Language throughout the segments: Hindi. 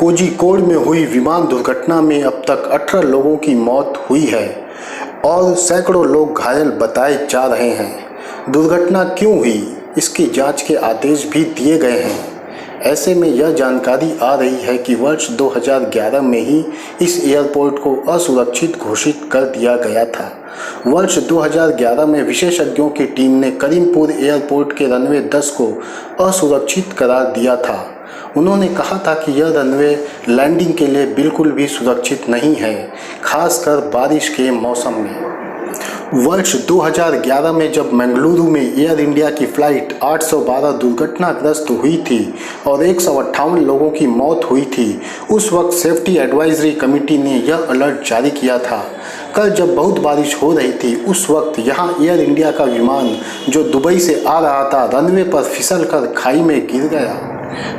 कोझिकोड में हुई विमान दुर्घटना में अब तक 18 लोगों की मौत हुई है और सैकड़ों लोग घायल बताए जा रहे हैं। दुर्घटना क्यों हुई, इसकी जांच के आदेश भी दिए गए हैं। ऐसे में यह जानकारी आ रही है कि वर्ष 2011 में ही इस एयरपोर्ट को असुरक्षित घोषित कर दिया गया था। वर्ष 2011 में विशेषज्ञों की टीम ने करीमपुर एयरपोर्ट के रनवे 10 को असुरक्षित करार दिया था। उन्होंने कहा था कि यह रनवे लैंडिंग के लिए बिल्कुल भी सुरक्षित नहीं है, खासकर बारिश के मौसम में। वर्ष 2011 में जब मंगलुरु में एयर इंडिया की फ़्लाइट 812 दुर्घटनाग्रस्त हुई थी और 158 लोगों की मौत हुई थी, उस वक्त सेफ्टी एडवाइजरी कमेटी ने यह अलर्ट जारी किया था। कल जब बहुत बारिश हो रही थी, उस वक्त यहां एयर इंडिया का विमान जो दुबई से आ रहा था, रनवे पर फिसलकर खाई में गिर गया।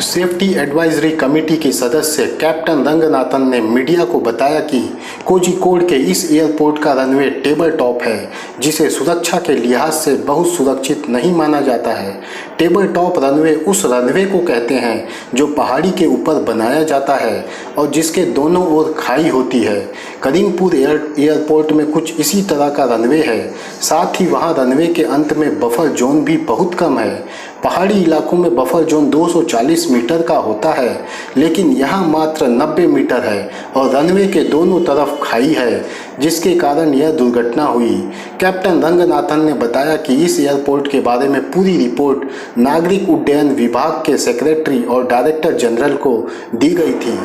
सेफ्टी एडवाइजरी कमेटी के सदस्य कैप्टन रंगनाथन ने मीडिया को बताया कि कोझिकोड के इस एयरपोर्ट का रनवे टेबल टॉप है, जिसे सुरक्षा के लिहाज से बहुत सुरक्षित नहीं माना जाता है। टेबल टॉप रनवे उस रनवे को कहते हैं जो पहाड़ी के ऊपर बनाया जाता है और जिसके दोनों ओर खाई होती है। करीमपुर एयरपोर्ट में कुछ इसी तरह का रनवे है। साथ ही वहाँ रनवे के अंत में बफर जोन भी बहुत कम है। पहाड़ी इलाकों में बफर जोन 240 मीटर का होता है, लेकिन यहाँ मात्र 90 मीटर है और रनवे के दोनों तरफ खाई है, जिसके कारण यह दुर्घटना हुई। कैप्टन रंगनाथन ने बताया कि इस एयरपोर्ट के बारे में पूरी रिपोर्ट नागरिक उड्डयन विभाग के सेक्रेटरी और डायरेक्टर जनरल को दी गई थी।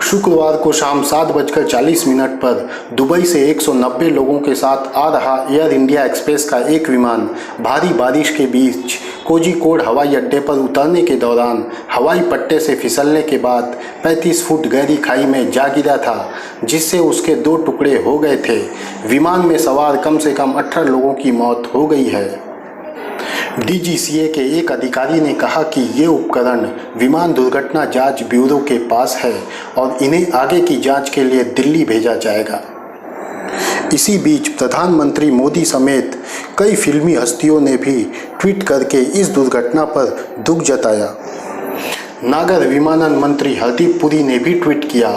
शुक्रवार को शाम 7:40 पर दुबई से 190 लोगों के साथ आ रहा एयर इंडिया एक्सप्रेस का एक विमान भारी बारिश के बीच कोझिकोड हवाई अड्डे पर उतरने के दौरान हवाई पट्टे से फिसलने के बाद 35 फुट गहरी खाई में जा गिरा था, जिससे उसके 2 टुकड़े हो गए थे। विमान में सवार कम से कम 18 लोगों की मौत हो गई है। डीजीसीए के एक अधिकारी ने कहा कि ये उपकरण विमान दुर्घटना जांच ब्यूरो के पास है और इन्हें आगे की जांच के लिए दिल्ली भेजा जाएगा। इसी बीच प्रधानमंत्री मोदी समेत कई फिल्मी हस्तियों ने भी ट्वीट करके इस दुर्घटना पर दुख जताया। नागर विमानन मंत्री हरदीप पुरी ने भी ट्वीट किया,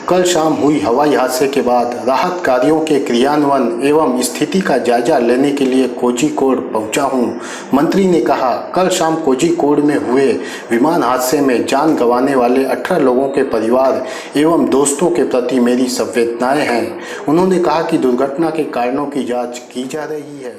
कल शाम हुई हवाई हादसे के बाद राहत कार्यों के क्रियान्वयन एवं स्थिति का जायजा लेने के लिए कोझिकोड पहुंचा हूं। मंत्री ने कहा, कल शाम कोझिकोड में हुए विमान हादसे में जान गंवाने वाले 18 लोगों के परिवार एवं दोस्तों के प्रति मेरी संवेदनाएं हैं। उन्होंने कहा कि दुर्घटना के कारणों की जांच की जा रही है।